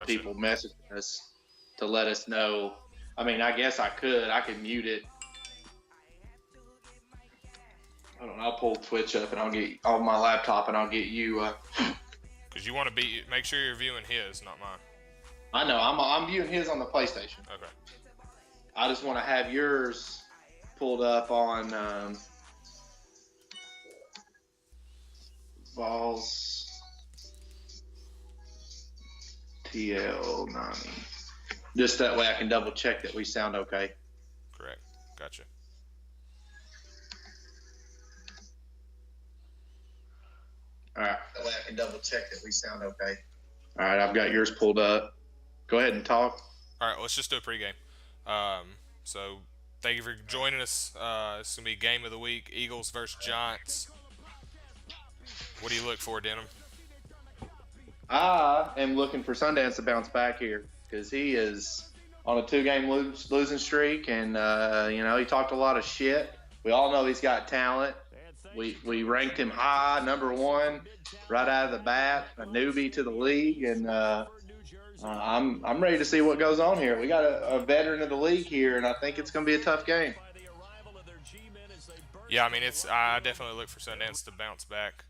people messaging us to let us know. I mean, I guess I could mute it. I don't know. I'll pull Twitch up and I'll get on my laptop and I'll get you. Because you want to make sure you're viewing his, not mine. I know. I'm viewing his on the PlayStation. Okay. I just want to have yours pulled up on VolsTLS. Just that way I can double check that we sound okay. Correct. Gotcha. All right. That way I can double check that we sound okay. All right. I've got yours pulled up. Go ahead and talk. All right. Let's just do a pregame. So thank you for joining us. It's going to be game of the week, Eagles versus Giants. What do you look for, Denim? I am looking for Sundance to bounce back here because he is on a 2-game losing streak, and he talked a lot of shit. We all know he's got talent. We ranked him high, number 1, right out of the bat, a newbie to the league, and I'm ready to see what goes on here. We got a veteran of the league here, and I think it's going to be a tough game. Yeah, I mean, I definitely look for Sundance to bounce back,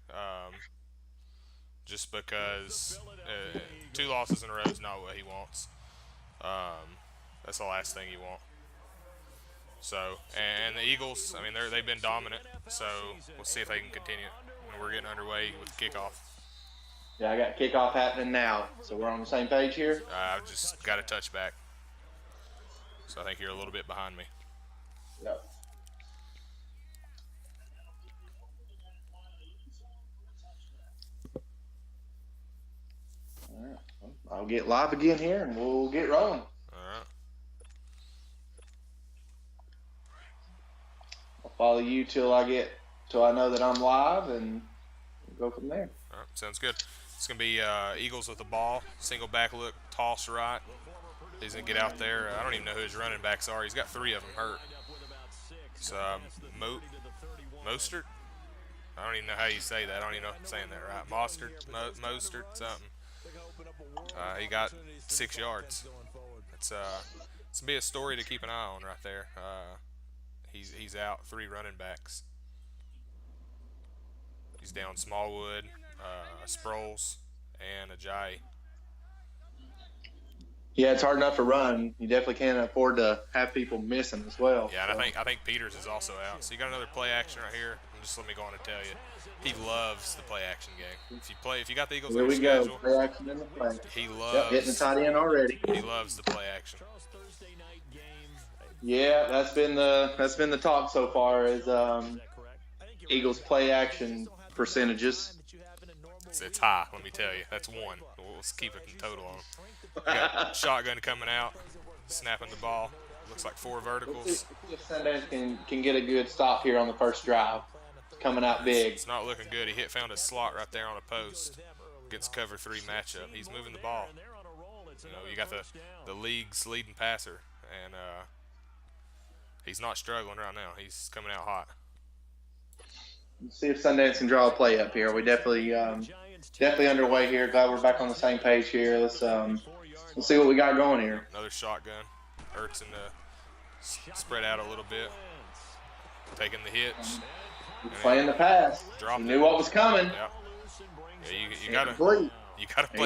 just because 2 losses in a row is not what he wants. That's the last thing you want. So, and the Eagles, I mean, they've been dominant, so we'll see if they can continue. And we're getting underway with kickoff. Yeah, I got kickoff happening now, so we're on the same page here? I've just got a touchback, so I think you're a little bit behind me. Yep. All right. I'll get live again here, and we'll get rolling. All right. I'll follow you till I know that I'm live, and we'll go from there. All right, sounds good. It's going to be Eagles with the ball, single back look, toss right. He's going to get out there. I don't even know who his running backs are. He's got 3 of them hurt. It's Mostert? I don't even know how you say that. I don't even know if I'm saying that right. Mostert, something. He got 6 yards. It's going to be a story to keep an eye on right there. He's out 3 running backs. He's down Smallwood, Sproles, and Ajayi. Yeah, it's hard enough to run. You definitely can't afford to have people missing as well. Yeah, and I think Peters is also out. So you got another play action right here. And just let me go on and tell you, he loves the play action game. If you got the Eagles on your schedule, play action in the play. He loves getting the tight end already. He loves the play action. Yeah, that's been the talk so far is Eagles play action percentages. It's high, let me tell you. That's 1. Let's keep it in total on him. Got shotgun coming out, snapping the ball. Looks like 4 verticals. If Sundance can get a good stop here on the first drive, coming out big. It's not looking good. He found a slot right there on a post. Gets cover 3 matchup. He's moving the ball. You got the league's leading passer, and he's not struggling right now. He's coming out hot. Let's see if Sundance can draw a play up here. We definitely underway here. Glad we're back on the same page here. Let's see what we got going here. Another shotgun. Ertz in the spread out a little bit. Taking the hits. Playing the pass. He knew what was coming. Yep. Yeah, you gotta play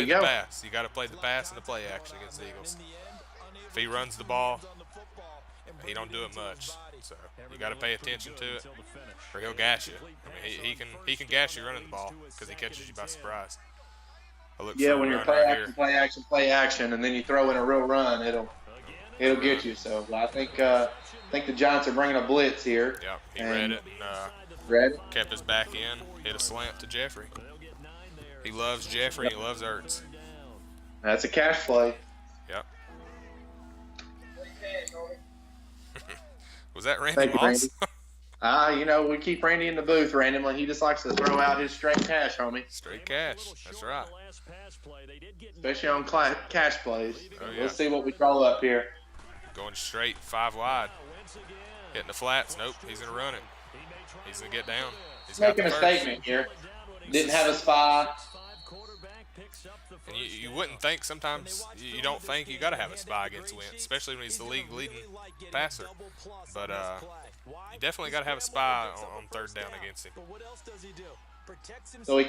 the pass. You gotta play the pass and the play action against the Eagles. If he runs the ball, he don't do it much. So you got to pay attention to it, or he'll gash you. I mean, he can gash you running the ball because he catches you by surprise. When you're play action, and then you throw in a real run, it'll get you. So I think the Giants are bringing a blitz here. Yeah, he read it and kept his back in, hit a slant to Jeffrey. He loves Jeffrey. He loves Ertz. That's a cash play. Yep. Was that Randy Moss? We keep Randy in the booth randomly. He just likes to throw out his straight cash, homie. Straight cash. That's right. Especially on cash plays. Oh, yeah. Let's see what we throw up here. Going straight 5 wide. Hitting the flats. Nope. He's going to run it. He's going to get down. He's making a statement here. Didn't have a spy. And you wouldn't think sometimes you don't think you got to have a spy against Wentz, especially when he's the league leading passer. But you definitely got to have a spy on third down against him. So we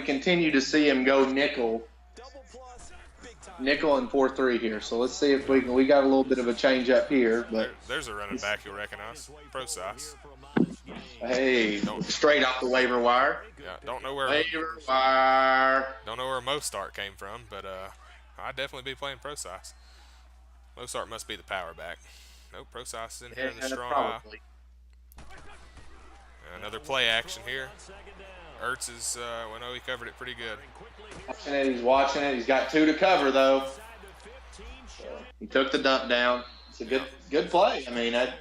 continue to see him go nickel and 4-3 here. So let's see if we got a little bit of a change up here. But there's a running back you'll recognize, Pro Size. Hey, straight off the waiver wire. Yeah, don't know where Mostart came from, but I'd definitely be playing Pro Size. Mostart must be the power back. Nope, Pro Size is in here in the strong probably. Another play action here. Ertz is, he covered it pretty good. He's watching it. He's got 2 to cover, though. So he took the dump down. It's a good play. I mean, not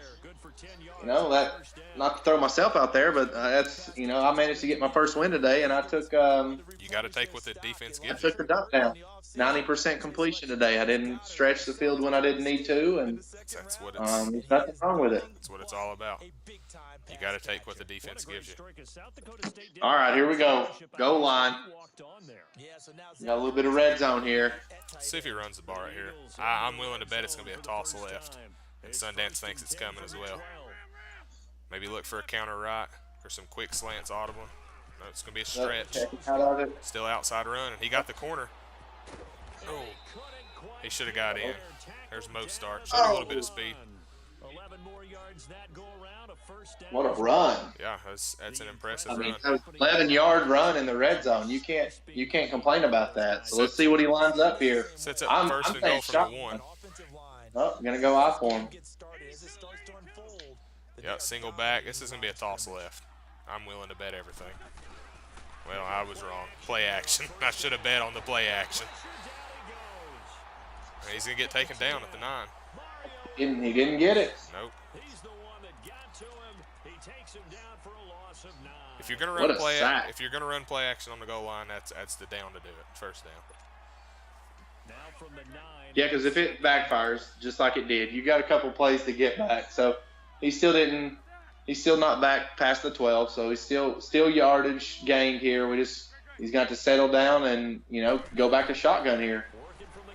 to throw myself out there, but that's, I managed to get my first win today, and I took. You got to take what the defense gives. I took the dump down. 90% completion today. I didn't stretch the field when I didn't need to, and that's what there's nothing wrong with it. That's what it's all about. You got to take what the defense gives you. All right, here we go. Goal line. Got a little bit of red zone here. Let's see if he runs the ball right here. I'm willing to bet it's going to be a toss left, and Sundance thinks it's coming as well. Maybe look for a counter right or some quick slants audible. No, it's going to be a stretch. Still outside run, and he got the corner. Oh, he should have got in. There's Mostart. Showed a little bit of speed. What a run! Yeah, that's an impressive run. 11-yard run in the red zone. You can't complain about that. So let's see what he lines up here. Sets up first and goal from the 1. Oh, I'm gonna go out for him. Yeah, single back. This is gonna be a toss left. I'm willing to bet everything. Well, I was wrong. Play action. I should have bet on the play action. He's going to get taken down at the 9. He didn't get it. Nope. If you're going to run play action on the goal line, that's the down to do it. First down. Yeah, because if it backfires just like it did, you got a couple plays to get back. So he's still not back past the 12. So he's still yardage gained here. He's going to have to settle down and go back to shotgun here.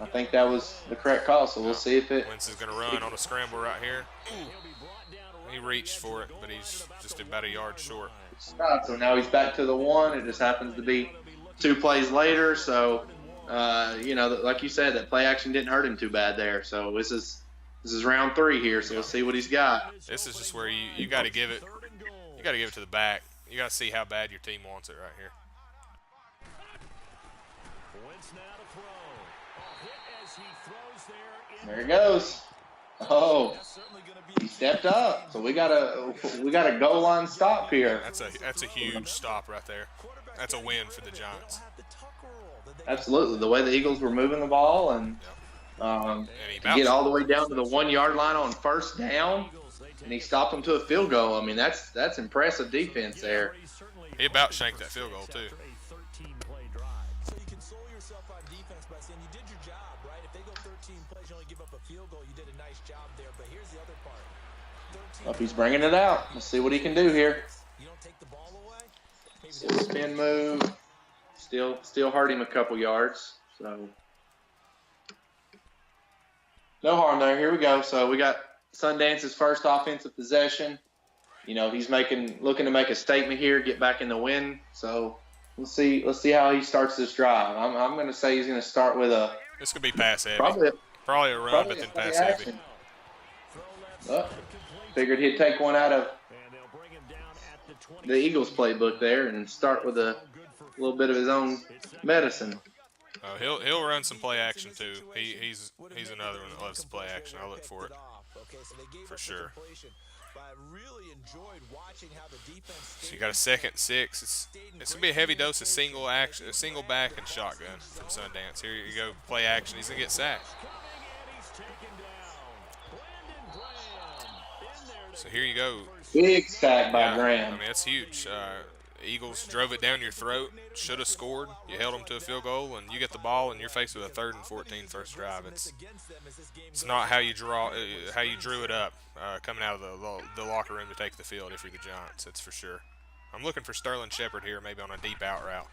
I think that was the correct call, so we'll see if it. Wentz is going to run on a scramble right here. He reached for it, but he's just about a yard short. So now he's back to the 1. It just happens to be 2 plays later. So, like you said, that play action didn't hurt him too bad there. So this is round 3 here. So we'll see what he's got. This is just where you got to give it. You got to give it to the back. You got to see how bad your team wants it right here. There he goes. Oh, he stepped up. So we got a goal line stop here. That's a huge stop right there. That's a win for the Giants. Absolutely. The way the Eagles were moving the ball and get all the way down to the 1-yard line on first down, and he stopped them to a field goal. I mean, that's impressive defense there. He about shanked that field goal too. So you console yourself on defense by saying you did your job, right? If they go 13 plays, you only give up a field goal. You did a nice job there. But here's the other part. Well, he's bringing it out. Let's see what he can do here. You don't take the ball away. Spin move. Still hurt him a couple yards. So no harm there. Here we go. So we got Sundance's first offensive possession. He's looking to make a statement here, get back in the win. So let's see how he starts this drive. I'm going to say he's going to start with a. This could be pass heavy. Probably a run, but then pass heavy. Figured he'd take one out of the Eagles playbook there and start with a little bit of his own medicine. He'll run some play action too. He's another one that loves to play action. I look for it for sure. So you got a 2nd and 6. It's gonna be a heavy dose of single back and shotgun from Sundance. Here you go, play action. He's gonna get sacked. So here you go. Big sack by Graham. I mean, that's huge. Eagles drove it down your throat. Should have scored. You held them to a field goal, and you get the ball, and you're faced with a 3rd and 14 first drive. It's not how you drew it up coming out of the locker room to take the field if you're the Giants. That's for sure. I'm looking for Sterling Shepard here, maybe on a deep out route.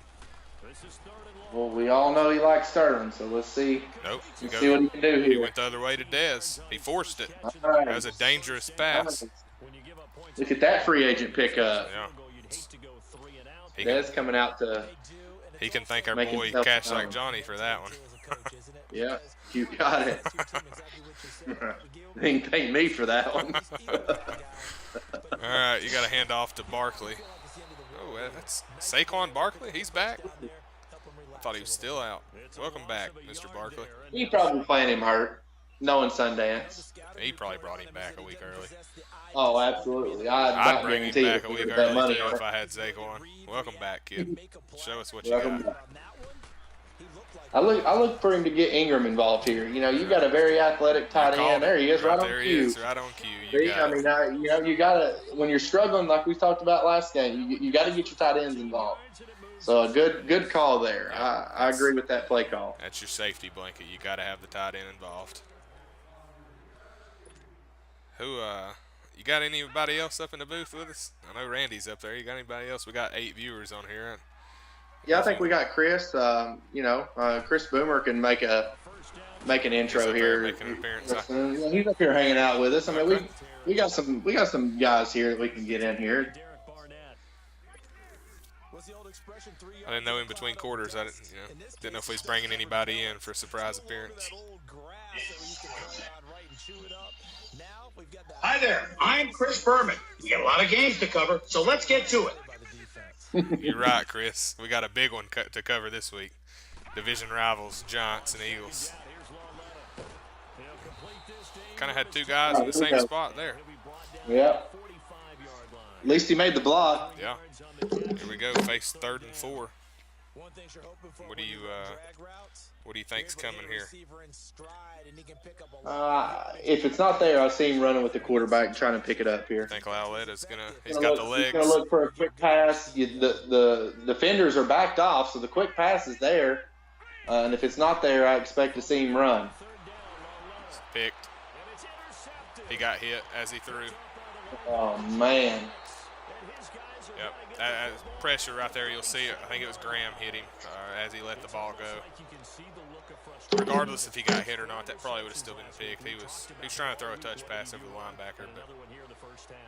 Well, we all know he likes Sterling, so let's see. Nope. Let's see what he can do here. He went the other way to Dez. He forced it. Right. That was a dangerous pass. Look at that free agent pickup. Yeah. Dez coming out to. He can thank our boy Cash Like Johnny for that one. Yeah, you got it. He can thank me for that one. All right, you got to hand off to Barkley. Oh, that's Saquon Barkley. He's back. I thought he was still out. Welcome back, Mr. Barkley. He probably playing him hurt, knowing Sundance. He probably brought him back a week early. Oh, absolutely. I'd bring him back a week early too if I had Saquon. Welcome back, kid. Show us what you got. Back. I look for him to get Ingram involved here. You know, you got a very athletic tight end. There he is, right on cue. There he is, right on cue. You gotta when you're struggling, like we talked about last game, you got to get your tight ends involved. So a good call there. Yeah, I agree with that play call. That's your safety blanket. You got to have the tight end involved. You got anybody else up in the booth with us? I know Randy's up there. You got anybody else? We got 8 viewers on here. Yeah, I think we got Chris. Chris Boomer can make an intro here. Make an appearance. He's up here hanging out with us. I mean, we got some guys here that we can get in here. I didn't know in between quarters. I didn't know if he's bringing anybody in for a surprise appearance. Hi there, I'm Chris Berman. We got a lot of games to cover, so let's get to it. You're right, Chris. We got a big one to cover this week. Division rivals, Giants and Eagles. Kind of had 2 guys in the same spot there. Yeah. At least he made the block. Yeah. Here we go. Face 3rd and 4. What do you think's coming here? If it's not there, I see him running with the quarterback trying to pick it up here. I think Lauletta's he's got the legs. He's going to look for a quick pass. The defenders are backed off, so the quick pass is there. And if it's not there, I expect to see him run. It's picked. He got hit as he threw. Oh, man. Yep, that pressure right there, you'll see it. I think it was Graham hit him as he let the ball go. Regardless if he got hit or not, that probably would have still been picked. He was trying to throw a touch pass over the linebacker, but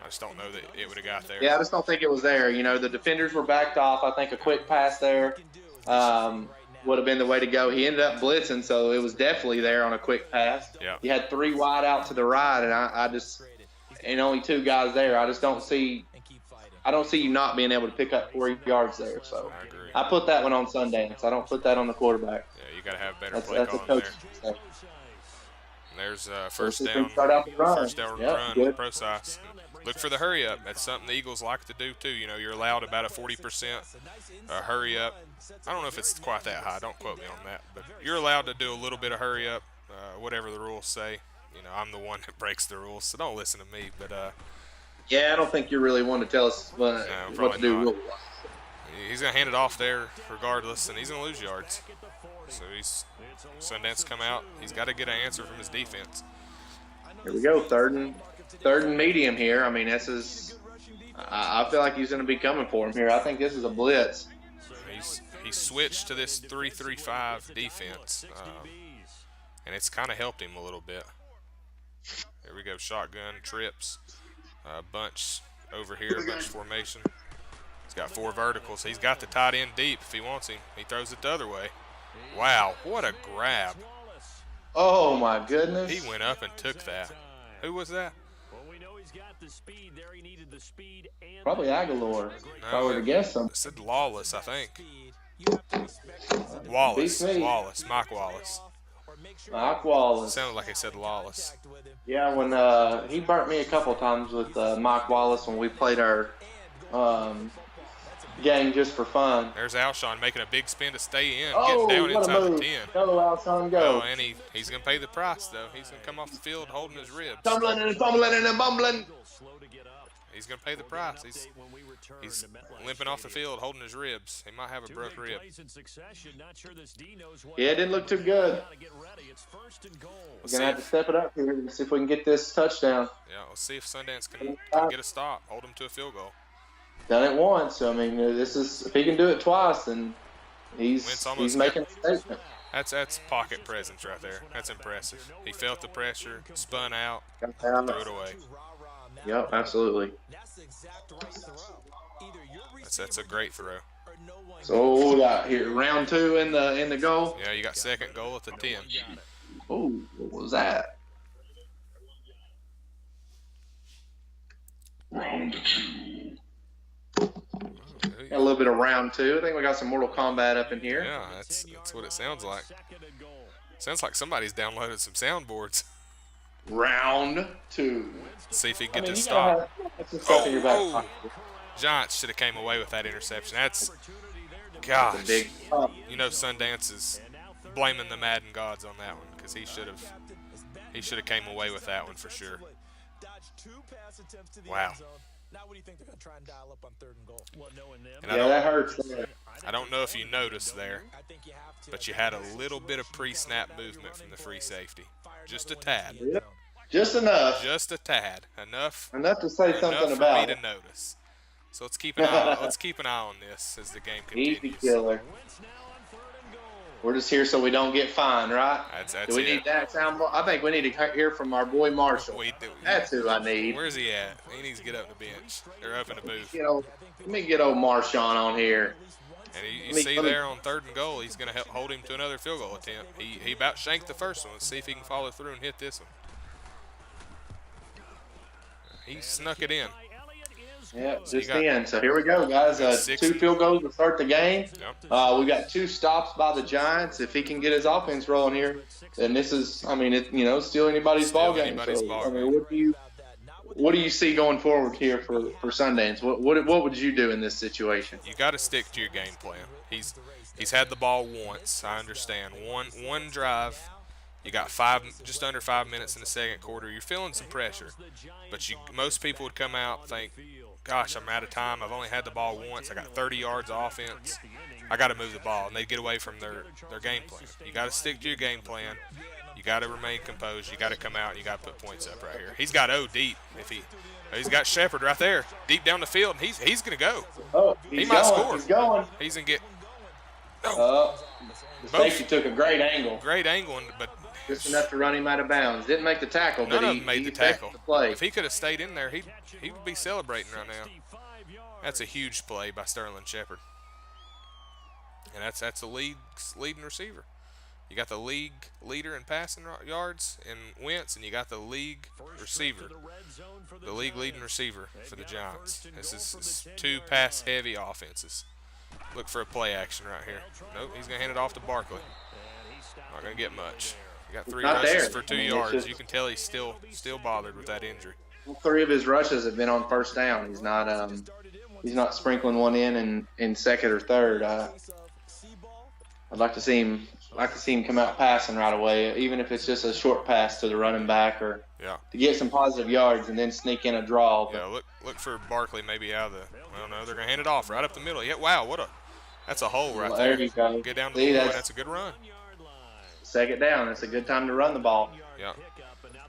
I just don't know that it would have got there. Yeah, I just don't think it was there. You know, the defenders were backed off. I think a quick pass there would have been the way to go. He ended up blitzing, so it was definitely there on a quick pass. Yeah. He had 3 wide out to the right, and only 2 guys there. I don't see you not being able to pick up 4 yards there. So I agree. I put that one on Sundance. I don't put that on the quarterback. Yeah, you got to have better play calling there. And there's first down run with Process. Look for the hurry up. That's something the Eagles like to do too. You know, you're allowed about a 40% hurry up. I don't know if it's quite that high. Don't quote me on that, but you're allowed to do a little bit of hurry up, whatever the rules say. You know, I'm the one that breaks the rules, so don't listen to me. But yeah, I don't think you're really one to tell us what to do. He's going to hand it off there regardless, and he's going to lose yards. So Sundance come out. He's got to get an answer from his defense. Here we go, third and medium here. I mean, I feel like he's going to be coming for him here. I think this is a blitz. He switched to this 3-3-5 defense, and it's kind of helped him a little bit. Here we go, shotgun, trips, bunch over here, bunch formation. He's got 4 verticals. He's got the tight end deep if he wants him. He throws it the other way. Wow, what a grab. Oh, my goodness. He went up and took that. Who was that? Probably Aguilar. If I were to guess something. It said Lawless, I think. Wallace, Mike Wallace. Mike Wallace. Sounded like he said Lawless. Yeah, when he burnt me a couple times with Mike Wallace when we played our game just for fun. There's Alshon making a big spin to stay in, getting down inside the 10. Go, Alshon, go. Oh, and he's going to pay the price, though. He's going to come off the field holding his ribs. Tumbling and fumbling and bumbling. He's going to pay the price. He's limping off the field holding his ribs. He might have a broke rib. Yeah, it didn't look too good. We're going to have to step it up here and see if we can get this touchdown. Yeah, let's see if Sundance can get a stop, hold him to a field goal. Done it once. So, I mean, if he can do it twice, then He's making a statement. That's pocket presence right there. That's impressive. He felt the pressure, spun out, Got threw it away. Yep, absolutely. That's a great throw. So we got here round 2 in the goal. Yeah, you got second goal at the 10. Oh, what was that? Round 2. Got a little bit of round 2. I think we got some Mortal Kombat up in here. Yeah, that's what it sounds like. Sounds like somebody's downloaded some soundboards. Round 2. Let's see if he can get this stop. Oh, Giants should have came away with that interception. Gosh. Big you know Sundance is blaming the Madden gods on that one because he should have came away with that one for sure. Wow. Now what do you think they're going to try and dial up on 3rd and goal? Yeah, that hurts. I don't know if you noticed there, but you had a little bit of pre-snap movement from the free safety. Just a tad. Yep. Just enough. Just a tad. Enough to say something about for me to notice. So let's keep an eye on this as the game continues. Easy killer. We're just here so we don't get fined, right? Do we need that sound? I think we need to hear from our boy Marshall. That's who I need. Where's he at? He needs to get up in the bench. They're up in the booth. Let me get old Marshawn on here. And you see there on 3rd and goal, he's going to hold him to another field goal attempt. He about shanked the first one. Let's see if he can follow through and hit this one. He snuck it in. Yeah, just in. So here we go, guys. 2 field goals to start the game. Yep. We got 2 stops by the Giants. If he can get his offense rolling here, then this is, still anybody's ball game. What do you see going forward here for Sundance? What would you do in this situation? You got to stick to your game plan. He's had the ball once. I understand. One drive. You got just under 5 minutes in the second quarter. You're feeling some pressure, but most people would come out and think, gosh, I'm out of time. I've only had the ball once. I got 30 yards of offense. I got to move the ball, and they get away from their game plan. You got to stick to your game plan. You got to remain composed. You got to come out. And you got to put points up right here. He's got O deep. He's got Shepard right there, deep down the field. He's going to go. Oh, he might score. He's going. He's going to get. The safety took a great angle. Great angle, but just enough to run him out of bounds. Didn't make the tackle, but he made the tackle. The play. If he could have stayed in there, he would be celebrating right now. That's a huge play by Sterling Shepard. And that's the league's leading receiver. You got the league leader in passing yards in Wentz, and you got the league receiver, the league leading receiver for the Giants. This is 2 pass-heavy offenses. Look for a play action right here. Nope, he's going to hand it off to Barkley. Not going to get much. He got 3 rushes for 2 yards. You can tell he's still bothered with that injury. 3 of his rushes have been on first down. He's not sprinkling one in 2nd or 3rd. I'd like to see him come out passing right away, even if it's just a short pass to the running back or to get some positive yards and then sneak in a draw. Yeah, look for Barkley maybe out of the. Well, no, they're gonna hand it off right up the middle. Yeah, wow, that's a hole right there. There you go. Get down to the point. That's a good run. 2nd down. It's a good time to run the ball. Yeah.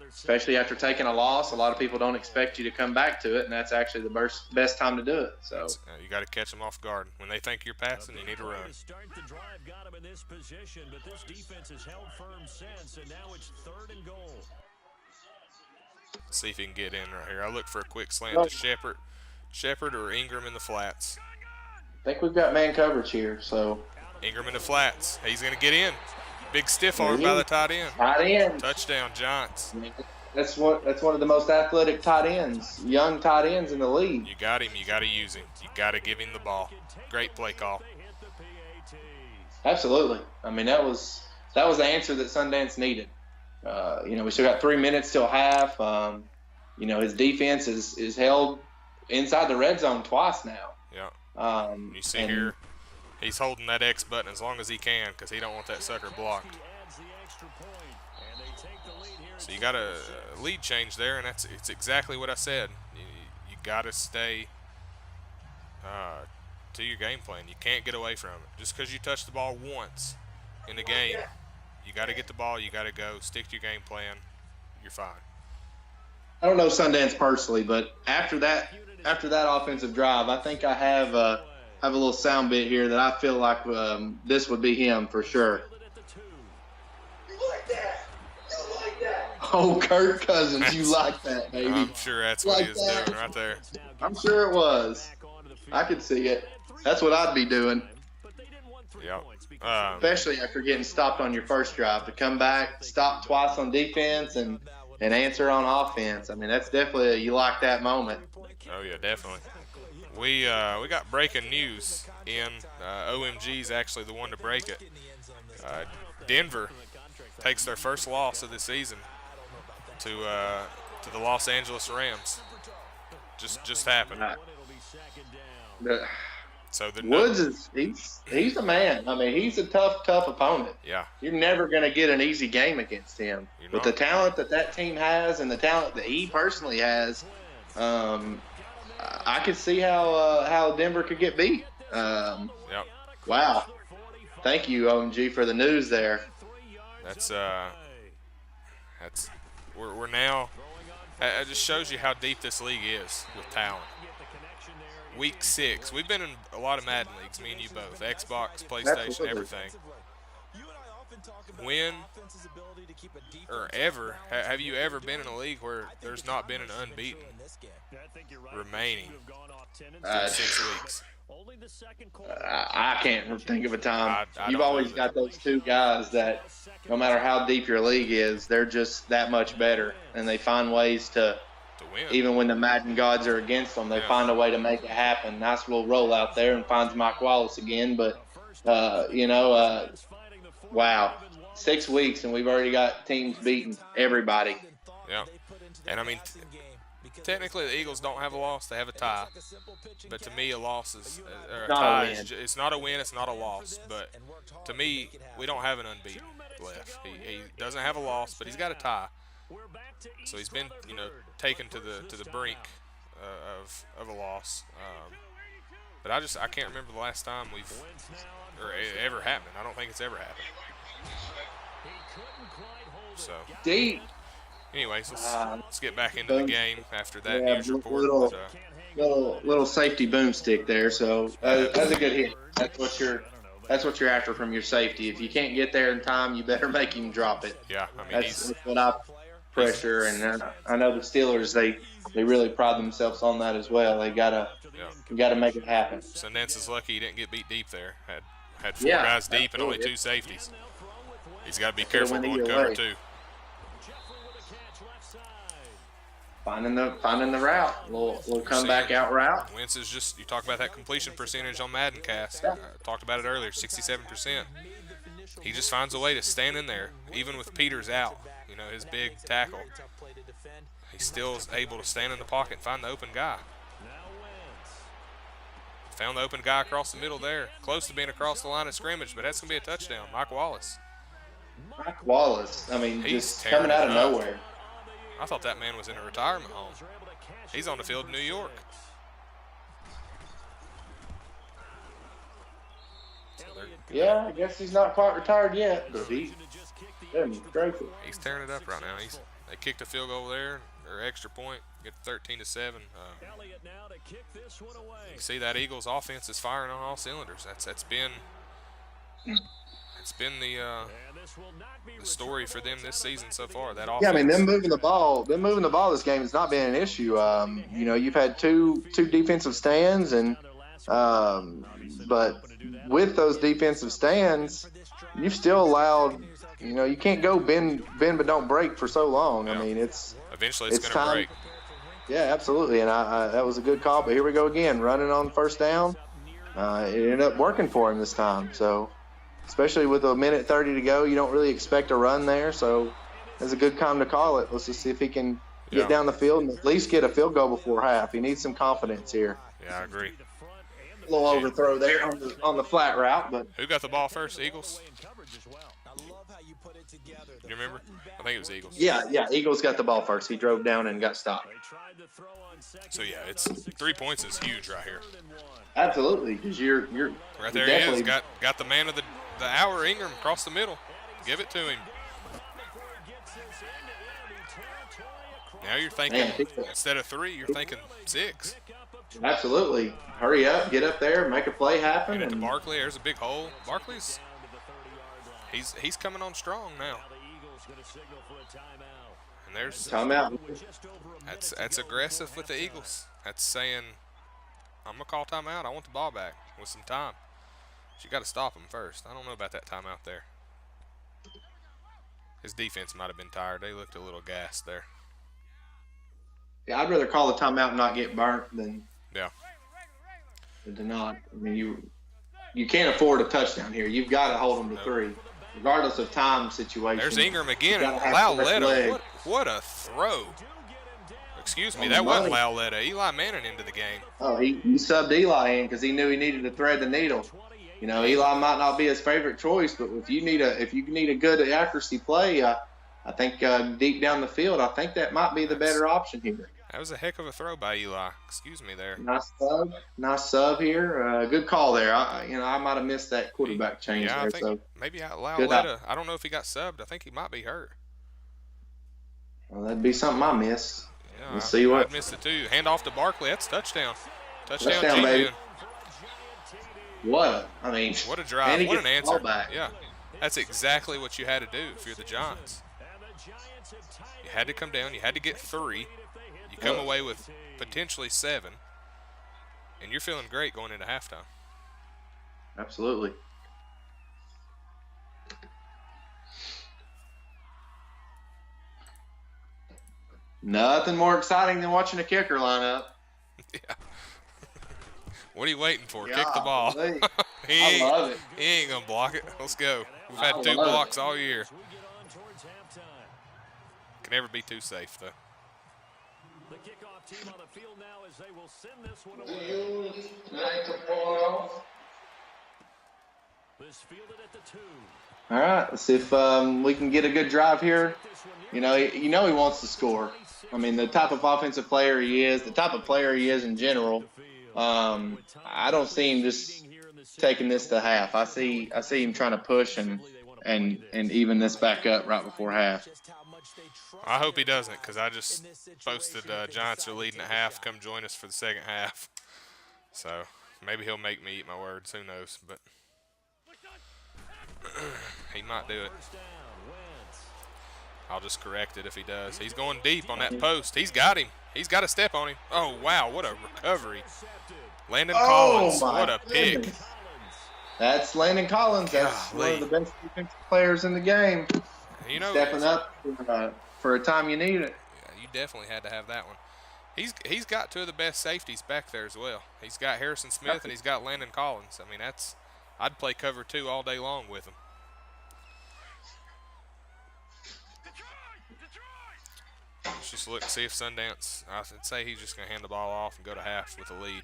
Especially after taking a loss, a lot of people don't expect you to come back to it, and that's actually the best time to do it. So you got to catch them off guard. When they think you're passing, you need to run. Start the drive got him in this position, but this defense has held firm since, and now it's 3rd and goal. See if he can get in right here. I look for a quick slant to Shepard or Ingram in the flats. I think we've got man coverage here, so Ingram in the flats. He's going to get in. Big stiff arm by the tight end. Tight end. Touchdown, Giants. That's one of the most athletic tight ends, young tight ends in the league. You got him. You got to use him. You got to give him the ball. Great play call. Absolutely. I mean, that was the answer that Sundance needed. We still got 3 minutes till half. His defense is held inside the red zone twice now. Yeah. You see here, he's holding that X button as long as he can because he don't want that sucker blocked. So you got a lead change there, and it's exactly what I said. You got to stay to your game plan. You can't get away from it. Just because you touch the ball once in the game, you got to get the ball. You got to go. Stick to your game plan. You're fine. I don't know Sundance personally, but after that offensive drive, I think I have have a little sound bit here that I feel like this would be him for sure. You like that? You like that? Oh, Kirk Cousins, you like that, baby. I'm sure that's what he was doing right there. I'm sure it was. I could see it. That's what I'd be doing. Yep. Especially after getting stopped on your first drive, to come back, stop twice on defense, and answer on offense. I mean, that's definitely you like that moment. Oh yeah, definitely. We got breaking news in. OMG's actually the one to break it. Denver takes their first loss of the season to the Los Angeles Rams. Just happened. So the Woods is he's a man. I mean, he's a tough opponent. Yeah. You're never going to get an easy game against him. With the talent that team has and the talent that he personally has, I could see how Denver could get beat. Yep. Wow. Thank you, OMG, for the news there. That's we're now. It just shows you how deep this league is with talent. Week 6. We've been in a lot of Madden leagues, me and you both. Xbox, PlayStation, Absolutely. Everything. When or ever have you ever been in a league where there's not been an unbeaten remaining through 6 weeks? I can't think of a time. I You've don't always know. got those two guys that, no matter how deep your league is, they're just that much better, and they find ways to Win. even when the Madden gods are against them, they find a way to make it happen. Nice little roll out there and finds Mike Wallace again. But, wow, 6 weeks and we've already got teams beating everybody. Yeah. And, I mean, technically the Eagles don't have a loss. They have a tie. But to me, a loss is or a tie. It's not a win. It's not a loss. But to me, we don't have an unbeaten left. He doesn't have a loss, but he's got a tie. So he's been, taken to the brink of a loss. But I can't remember the last time it ever happened. I don't think it's ever happened. So, anyways, let's get back into the game after that news report. Little safety boomstick there. So that's a good hit. That's what you're after from your safety. If you can't get there in time, you better make him drop it. Yeah, I mean that's what I pressure, and I know the Steelers they really pride themselves on that as well. They gotta make it happen. Sundance is lucky he didn't get beat deep there. Had 4 guys deep and only 2 safeties. He's got to be careful going cover 2. Finding the route, little comeback out route. Wentz is just, you talk about that completion percentage on MaddenCast. Talked about it earlier, 67%. He just finds a way to stand in there, even with Peters out. His big tackle. He still is able to stand in the pocket and find the open guy. Found the open guy across the middle there. Close to being across the line of scrimmage, but that's going to be a touchdown. Mike Wallace. I mean, He's just coming out of nowhere. I thought that man was in a retirement home. He's on the field in New York. Yeah, I guess he's not quite retired yet, but he's tearing it up right now. They kicked a field goal there, or extra point, get 13-7. You can see that Eagles offense is firing on all cylinders. That's been the story for them this season so far. That offense. Yeah, I mean, them moving the ball this game has not been an issue. You've had two defensive stands, and but with those defensive stands, you've still allowed. You can't go bend but don't break for so long. Yeah. I mean, eventually it's going to break. Yeah, absolutely, and that was a good call. But here we go again, running on first down. It ended up working for him this time. So, especially with a minute 30 to go, you don't really expect a run there. So, it's a good time to call it. Let's just see if he can get down the field and at least get a field goal before half. He needs some confidence here. Yeah, I agree. A little overthrow there on the flat route, but who got the ball first? Eagles. You remember? I think it was Eagles. Yeah. Eagles got the ball first. He drove down and got stopped. So yeah, it's 3 points is huge right here. Absolutely, because you're right there. He is got the man of the hour, Ingram, across the middle. Give it to him. Now you're thinking instead of 3, you're thinking 6. Absolutely. Hurry up, get up there, make a play happen. Get it to Barkley. There's a big hole. Barkley's he's coming on strong now. And there's timeout. That's aggressive with the Eagles. That's saying, I'm gonna call timeout. I want the ball back with some time. But you got to stop him first. I don't know about that timeout there. His defense might have been tired. They looked a little gassed there. Yeah, I'd rather call the timeout and not get burnt than to not. I mean, you can't afford a touchdown here. You've got to hold them to 3, regardless of time situation. There's Ingram again. Lauletta, what a throw. Excuse me, that wasn't Lauletta. Eli Manning into the game. Oh, he subbed Eli in because he knew he needed to thread the needle. You know, Eli might not be his favorite choice, but if you need a good accuracy play, I think deep down the field, I think that might be the better option here. That was a heck of a throw by Eli. Excuse me there. Nice sub here. Good call there. I might have missed that quarterback change there. I think so maybe Lauletta. I don't know if he got subbed. I think he might be hurt. Well, that'd be something I missed. Yeah, Let's see what. I missed it too. Hand off to Barkley. That's touchdown. Touchdown, baby. What a drive. What an answer. Yeah. That's exactly what you had to do if you're the Giants. You had to come down. You had to get 3. You come away with potentially 7. And you're feeling great going into halftime. Absolutely. Nothing more exciting than watching a kicker line up. Yeah. What are you waiting for? Kick the ball. I love it. He ain't going to block it. Let's go. We've had 2 blocks all year. Can never be too safe, though. The kickoff team on the field now as they will send this one away. This fielded at the 2. All right, let's see if we can get a good drive here. You know he wants to score. I mean, the type of offensive player he is, the type of player he is in general. I don't see him just taking this to half. I see him trying to push and even this back up right before half. I hope he doesn't, because I just posted Giants are leading at half. Come join us for the second half. So maybe he'll make me eat my words. Who knows? But he might do it. I'll just correct it if he does. He's going deep on that post. He's got him. He's got a step on him. Oh, wow, what a recovery. Landon Collins, what a pick. That's Landon Collins. That's one of the best defensive players in the game. You know, stepping up for a time you need it. Yeah, you definitely had to have that one. He's got 2 of the best safeties back there as well. He's got Harrison Smith and he's got Landon Collins. I mean, I'd play cover 2 all day long with him. Let's just look and see if Sundance. I'd say he's just gonna hand the ball off and go to half with a lead.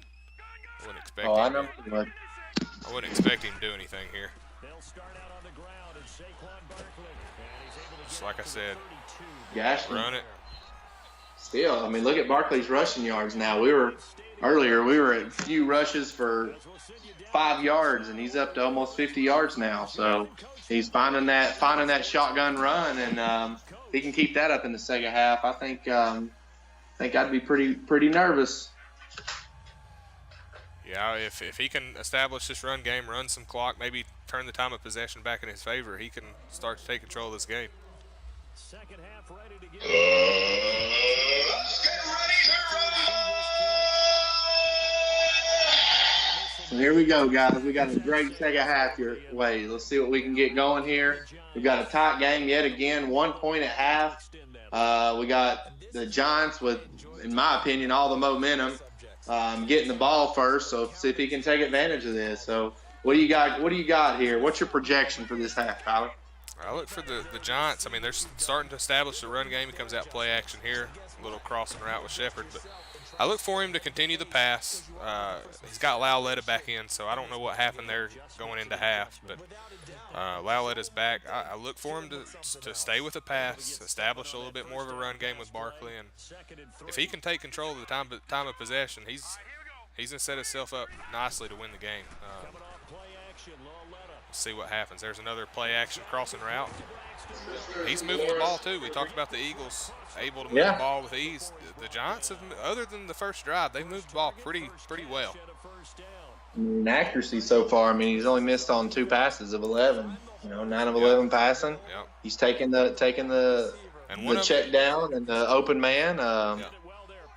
I wouldn't expect. I wouldn't expect him to do anything here. Just like I said, run it. Still, I mean, look at Barkley's rushing yards now. We were at few rushes for 5 yards, and he's up to almost 50 yards now. So he's finding that shotgun run, and he can keep that up in the second half. I think I'd be pretty nervous. Yeah, if he can establish this run game, run some clock, maybe turn the time of possession back in his favor, he can start to take control of this game. Second half ready to get Let's get ready to run! So here we go, guys. We got a great second half your way. Let's see what we can get going here. We've got a tight game yet again, 1 point at half. We got the Giants with, in my opinion, all the momentum, getting the ball first. So see if he can take advantage of this. So what do you got here? What's your projection for this half, Tyler? I look for the Giants. I mean, they're starting to establish the run game. He comes out play action here, a little crossing route with Shepard. But I look for him to continue the pass. He's got Lauletta back in, so I don't know what happened there going into half. But Lauletta's back. I look for him to stay with the pass, establish a little bit more of a run game with Barkley. And if he can take control of the time of possession, he's going to set himself up nicely to win the game. Let's see what happens. There's another play action crossing route. He's moving the ball too. We talked about the Eagles able to move the ball with ease. The Giants have, other than the first drive, they moved the ball pretty well. In accuracy so far, I mean, he's only missed on 2 passes of 11. 9 of 11 passing. Yep. He's taking the check down and the open man.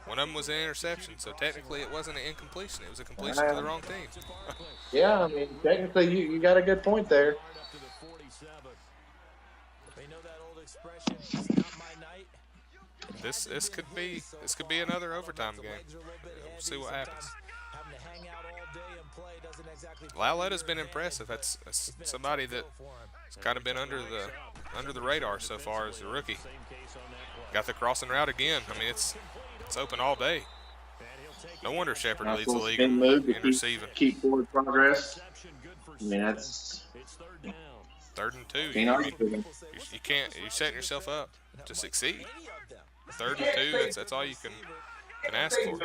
One of them was an interception, so technically it wasn't an incompletion. It was a completion to the wrong team. Yeah, I mean, technically you got a good point there. This could be another overtime game. We'll see what happens. Lauletta's been impressive. That's somebody that's kind of been under the radar so far as a rookie. Got the crossing route again. I mean, it's open all day. No wonder Shepard leads the league in receiving. Keep forward progress. I mean, that's 3rd and 2. You can't. You're setting yourself up to succeed. 3rd and 2. That's all you can ask for.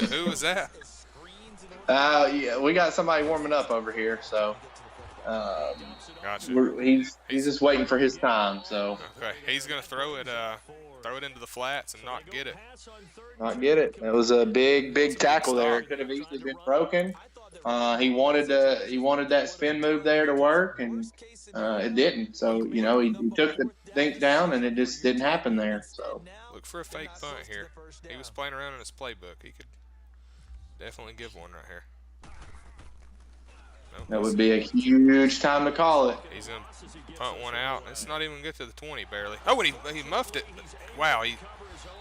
Who was that? Yeah, we got somebody warming up over here, so gotcha. He's just waiting for his time. So okay, he's gonna throw it into the flats and not get it. That was a big tackle there. It could have easily been broken. He wanted that spin move there to work, and it didn't. So he took the think down, and it just didn't happen there. So look for a fake punt here. He was playing around in his playbook. He could definitely give one right here. Nope, that would be a huge time to call it. He's going to punt one out. It's not even get to the 20 barely. Oh, and he muffed it. Wow,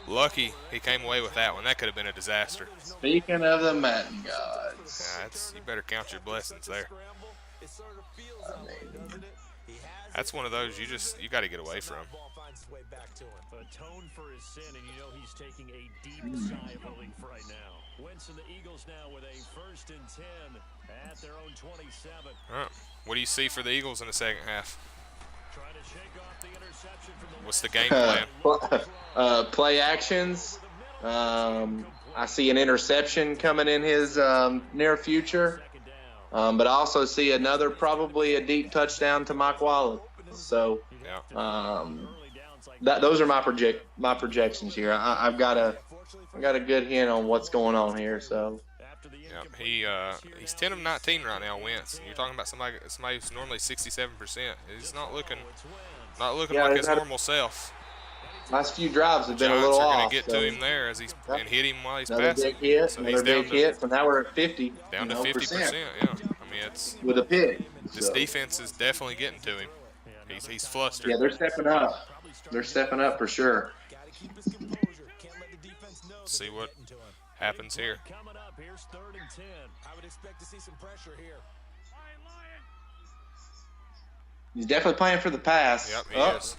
lucky he came away with that one. That could have been a disaster. Speaking of the Madden gods. Yeah, you better count your blessings there. That's one of those you got to get away from. Atone for his sin, and he's taking a deep sigh of relief right now. Wentz and the Eagles now with a 1st and 10 at their own 27. What do you see for the Eagles in the second half? Trying to shake off the interception from the What's the game plan? Play actions. I see an interception coming in his near future. But I also see probably a deep touchdown to Mike Wallace. So those are my projections here. I've got a good hint on what's going on here. So he's 10 of 19 right now, Wentz. And you're talking about somebody who's normally 67%. He's not looking like his normal self. Last few drives have been a little off. Giants are going to get to him there and hit him while he's passing. Another big hit. So now we're at 50. Down to 50%. Yeah. I mean, it's with a pick. This defense is definitely getting to him. He's flustered. Yeah, they're stepping up. They're stepping up for sure. Let's see what happens here. Coming up, here's 3rd and 10. I would expect to see some pressure here. He's definitely playing for the pass. Yep, he is.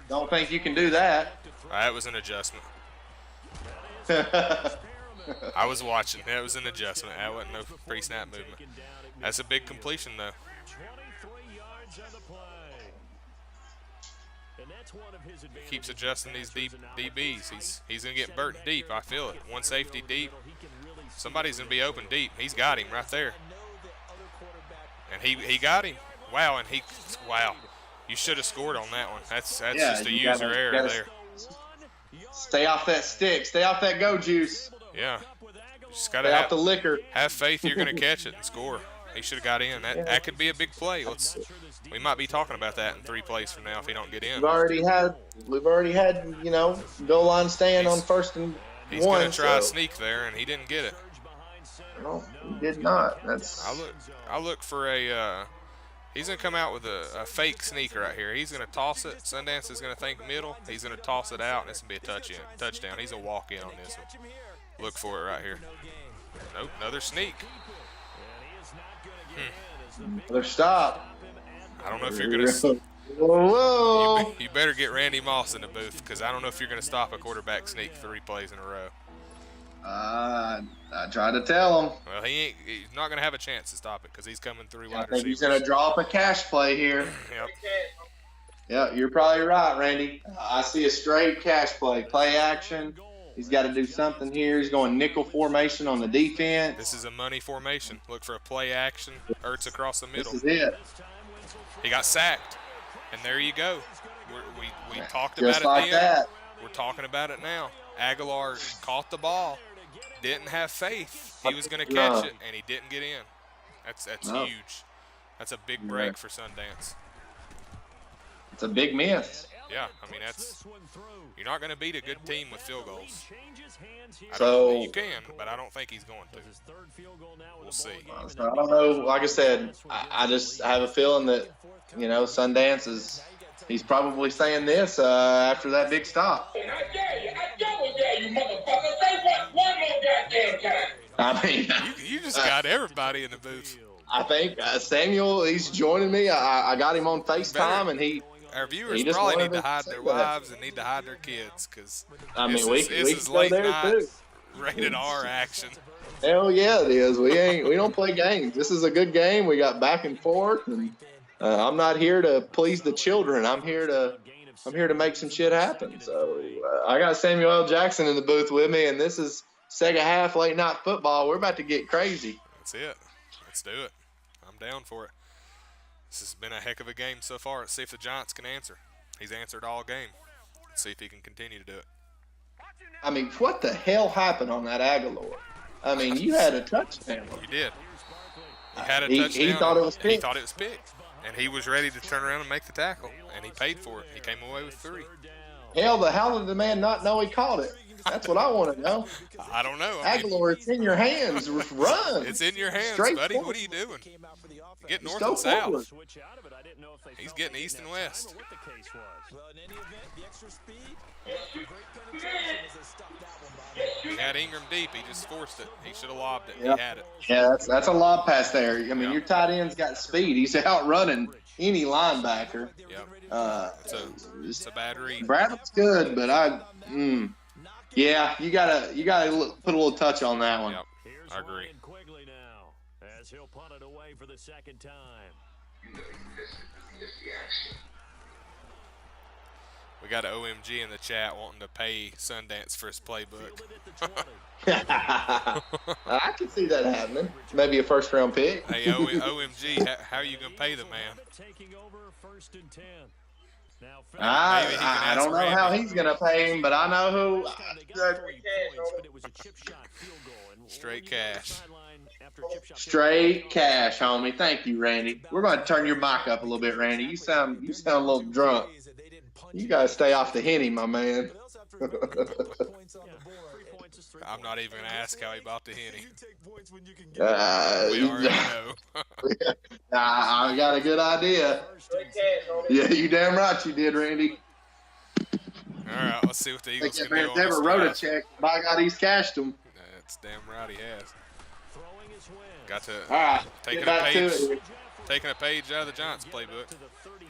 Don't think you can do that. That was an adjustment. I was watching. That was an adjustment. That wasn't no pre-snap movement. That's a big completion, though. 23 yards on the play. And that's one of his He keeps adjusting these DBs. He's going to get burnt deep. I feel it. One safety deep. Somebody's going to be open deep. He's got him right there. And he got him. Wow, wow. You should have scored on that one. That's just a user error there. Stay off that stick. Stay off that go juice. Yeah. You just got to have the liquor. Have faith you're going to catch it and score. He should have got in. That could be a big play. We might be talking about that in 3 plays from now if he don't get in. We've already had goal line stand on 1st and 1. He's going to try a sneak there, and he didn't get it. No, he did not. I look for a he's going to come out with a fake sneak right here. He's going to toss it. Sundance is going to think middle. He's going to toss it out, and it's going to be a touchdown. He's a walk-in on this one. Look for it right here. Nope, another sneak. Another stop. I don't know if you're going to – Whoa. You better get Randy Moss in the booth because I don't know if you're going to stop a quarterback sneak 3 plays in a row. I tried to tell him. Well, he's not going to have a chance to stop it because he's coming through wide I think receivers. he's going to draw up a cash play here. Yep. Yeah, you're probably right, Randy. I see a straight cash play. Play action. He's got to do something here. He's going nickel formation on the defense. This is a money formation. Look for a play action. Ertz across the middle. This is it. He got sacked. And there you go. We talked Just about like it then. that. We're talking about it now. Aguilar caught the ball. Didn't have faith. He was going to catch it, and he didn't get in. That's huge. That's a big break for Sundance. It's a big miss. Yeah, I mean, you're not going to beat a good team with field goals. You can, but I don't think he's going to. We'll see. So I don't know. Like I said, I just have a feeling that, Sundance he's probably saying this after that big stop. And I dare you, motherfucker. Say what one more goddamn time. I mean, you just got everybody in the booth. I think Samuel, he's joining me. I got him on FaceTime, and our viewers probably need to hide their wives and need to hide their kids because this is late night rated R action. Hell yeah, it is. We don't play games. This is a good game. We got back and forth, and I'm not here to please the children. I'm here to make some shit happen. So I got Samuel L. Jackson in the booth with me, and this is second half late night football. We're about to get crazy. That's it. Let's do it. I'm down for it. This has been a heck of a game so far. Let's see if the Giants can answer. He's answered all game. Let's see if he can continue to do it. I mean, what the hell happened on that Aguilar? I mean, you had a touchdown. You did. You had a touchdown. He thought it was picked. He thought it was picked. And he was ready to turn around and make the tackle. And he paid for it. He came away with 3. Hell, how did the man not know he caught it? That's what I want to know. I don't know. Aguilar, it's in your hands. Run. It's in your hands, Straight buddy. forward. What are you doing? Get north go and south. forward. He's getting east and west. He had Ingram deep. He just forced it. He should have lobbed it. Yep. He had it. Yeah, that's a lob pass there. I mean, your tight end's got speed. He's outrunning any linebacker. Yep. It's a bad read. Bradley's good, but yeah, you gotta put a little touch on that one. Yep. I agree. As he'll punt it away for the second time. We got an OMG in the chat wanting to pay Sundance for his playbook. I can see that happening. Maybe a first-round pick. Hey, OMG, how are you going to pay the man? I don't know how he's going to pay him, but I know who. Straight cash. Straight cash, homie. Thank you, Randy. We're going to turn your mic up a little bit, Randy. You sound a little drunk. You got to stay off the Henny, my man. I'm not even going to ask how he bought the Henny. We already know. I got a good idea. Yeah, you damn right you did, Randy. All right, let's see what the Eagles can do. If ever wrote a check, by God, he's cashed them. That's damn right he has. Got to all right, taking a page out of the Giants playbook.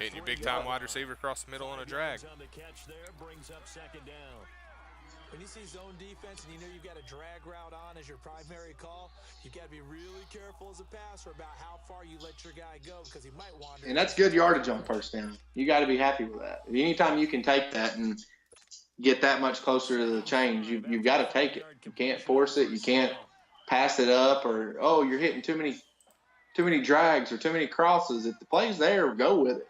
Hitting your big-time wide receiver across the middle on a drag. When you see zone defense and you know you've got a drag route on as your primary call, you got to be really careful as a passer about how far you let your guy go because he might wander. And that's good yardage on first down. You got to be happy with that. Anytime you can take that and get that much closer to the change, you've got to take it. You can't force it. You can't pass it up or, you're hitting too many drags or too many crosses. If the play's there, go with it.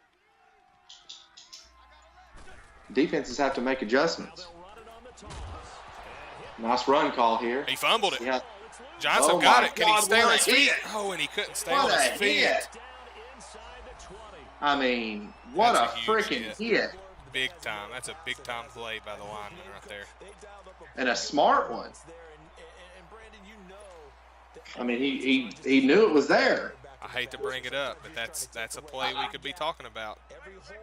Defenses have to make adjustments. Nice run call here. He fumbled it. Yeah. Johnson got it. Can he stay on his feet? Hit. Oh, and he couldn't stay on his feet. Hit. I mean, what a freaking hit. Big time. That's a big-time play by the lineman right there. And a smart one. I mean, he knew it was there. I hate to bring it up, but that's a play we could be talking about.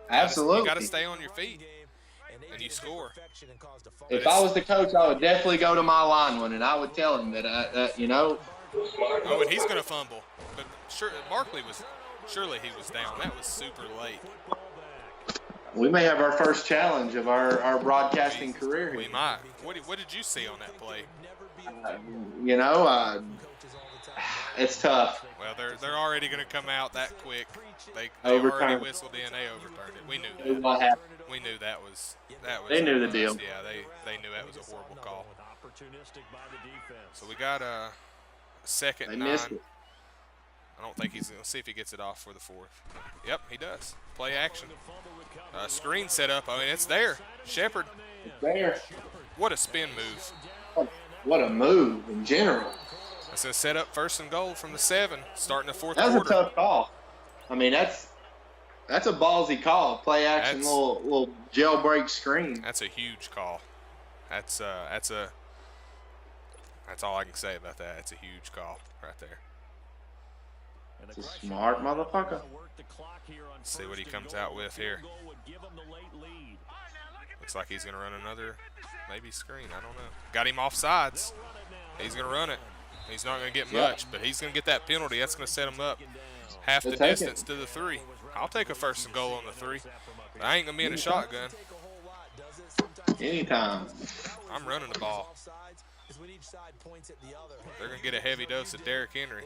Absolutely. You got to stay on your feet, and you score. If I was the coach, I would definitely go to my lineman, and I would tell him that, Oh, and he's going to fumble. But surely he was down. That was super late. We may have our first challenge of our broadcasting career here. We might. What did you see on that play? It's tough. Well, they're already going to come out that quick. They Overtime. already whistled in. They overturned it. We knew that. What happened? We knew that was. They knew the deal. Yeah, they knew that was a horrible call. So we got a second They 9. missed it. I don't think he's going to see if he gets it off for the 4th. Yep, he does. Play action. Screen set up. I mean, it's there. Shepard. It's there. What a spin move. What a move in general. That's going to set up 1st and goal from the 7, starting the 4th That was quarter. a tough call. I mean, that's a ballsy call. Play action, little jailbreak screen. That's a huge call. That's all I can say about that. It's a huge call right there. It's a smart motherfucker. Let's see what he comes out with here. Looks like he's going to run another maybe screen. I don't know. Got him off sides. He's going to run it. He's not going to get much, but he's going to get that penalty. That's going to set him up half the distance to the 3. I'll take a 1st and goal on the 3. But I ain't going to be in a shotgun. Anytime. I'm running the ball. They're going to get a heavy dose of Derrick Henry.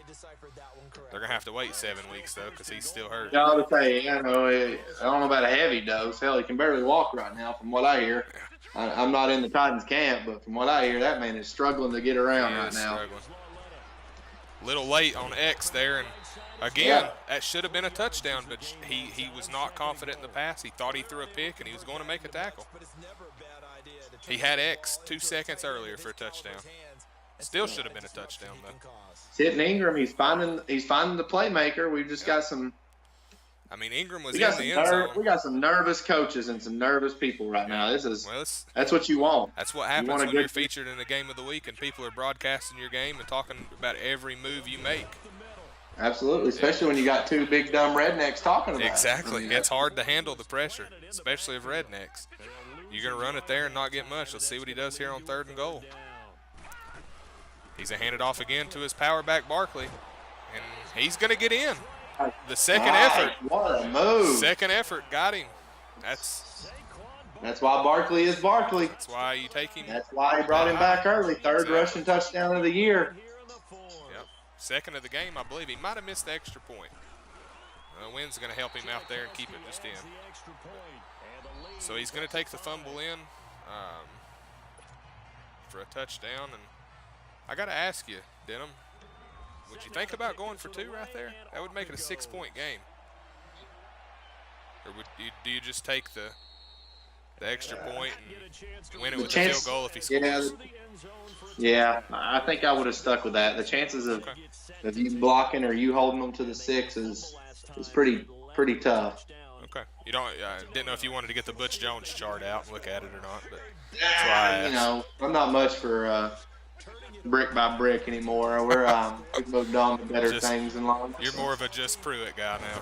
They're going to have to wait 7 weeks, though, because he's still hurt. I would say, I don't know about a heavy dose. Hell, he can barely walk right now, from what I hear. I'm not in the Titans camp, but from what I hear, that man is struggling to get around right now. Struggling. Little late on X there, and again, that should have been a touchdown, but he was not confident in the pass. He thought he threw a pick, and he was going to make a tackle. He had X 2 seconds earlier for a touchdown. Still should have been a touchdown, though. Sitting Ingram, he's finding the playmaker. We've just got some. I mean, Ingram was in the end zone. We got some nervous coaches and some nervous people right now. That's what you want. That's what happens when you're featured in the game of the week and people are broadcasting your game and talking about every move you make. Absolutely, especially when you got 2 big dumb rednecks talking about it. Exactly. It's hard to handle the pressure, especially of rednecks. You're going to run it there and not get much. Let's see what he does here on 3rd and goal. He's going to hand it off again to his power back, Barkley. And he's going to get in. The second effort. What a move. Second effort. Got him. That's why Barkley is Barkley. That's why you take him. That's why he brought him back early. 3rd rushing touchdown of the year. Yep. 2nd of the game, I believe. He might have missed the extra point. The wind's going to help him out there and keep it just in. So he's going to take the fumble in for a touchdown. And I got to ask you, Denim, would you think about going for 2 right there? That would make it a 6-point game. Or do you just take the extra point and win it with a field goal if he scores? Yeah, I think I would have stuck with that. The chances of you blocking or you holding them to the 6 is pretty tough. Okay. You don't. Didn't know if you wanted to get the Butch Jones chart out and look at it or not, but that's why I asked. I'm not much for brick by brick anymore. We've moved on to better things in life. You're more of a just Pruitt guy now.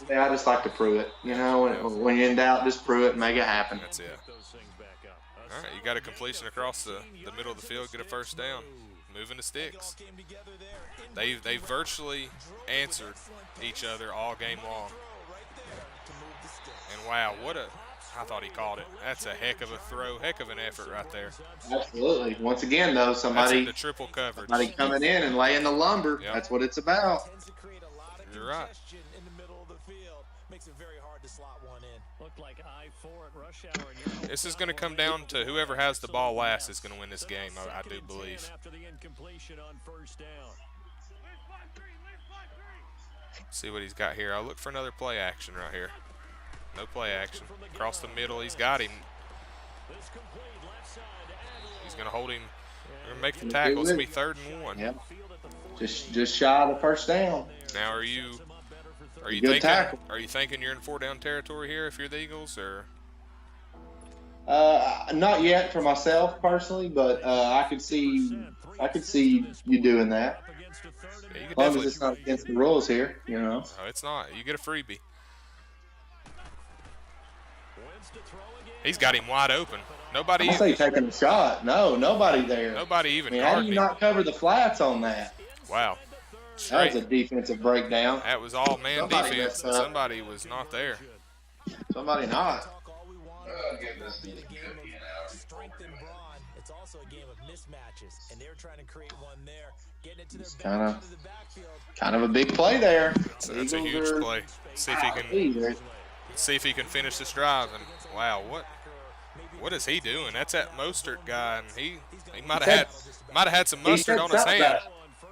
Yeah, I just like to Pruitt. When you're in doubt, just Pruitt and make it happen. That's it. All right, you got a completion across the middle of the field, get a 1st down. Moving the sticks. They virtually answered each other all game long. And wow, I thought he called it. That's a heck of a throw, heck of an effort right there. Absolutely. Once again, though, somebody the triple coverage. Somebody coming in and laying the lumber. Yep. That's what it's about. You're right. This is going to come down to whoever has the ball last is going to win this game, I do believe. See what he's got here. I'll look for another play action right here. No play action. Across the middle, he's got him. He's going to hold him. They're going to make the tackle. It's going to be 3rd and 1. Yep. Just shy of the 1st down. Now, are you thinking you're in 4-down territory here if you're the Eagles, or? Not yet for myself personally, but I could see you doing that. Yeah, as long as it's not against the rules here, No, it's not. You get a freebie. He's got him wide open. Nobody. I say taking a shot. No, nobody there. Nobody even. How do you not cover the flats on that? Wow. That was a defensive breakdown. That was all man defense. Somebody was not there. Somebody not. It's also a game of mismatches, and they're trying to create one there. Getting it to it's their kind of a big play there. That's a huge play. See if he can finish this drive. And wow, What is he doing? That's that Mostert guy, and he might have had some mustard on his hand.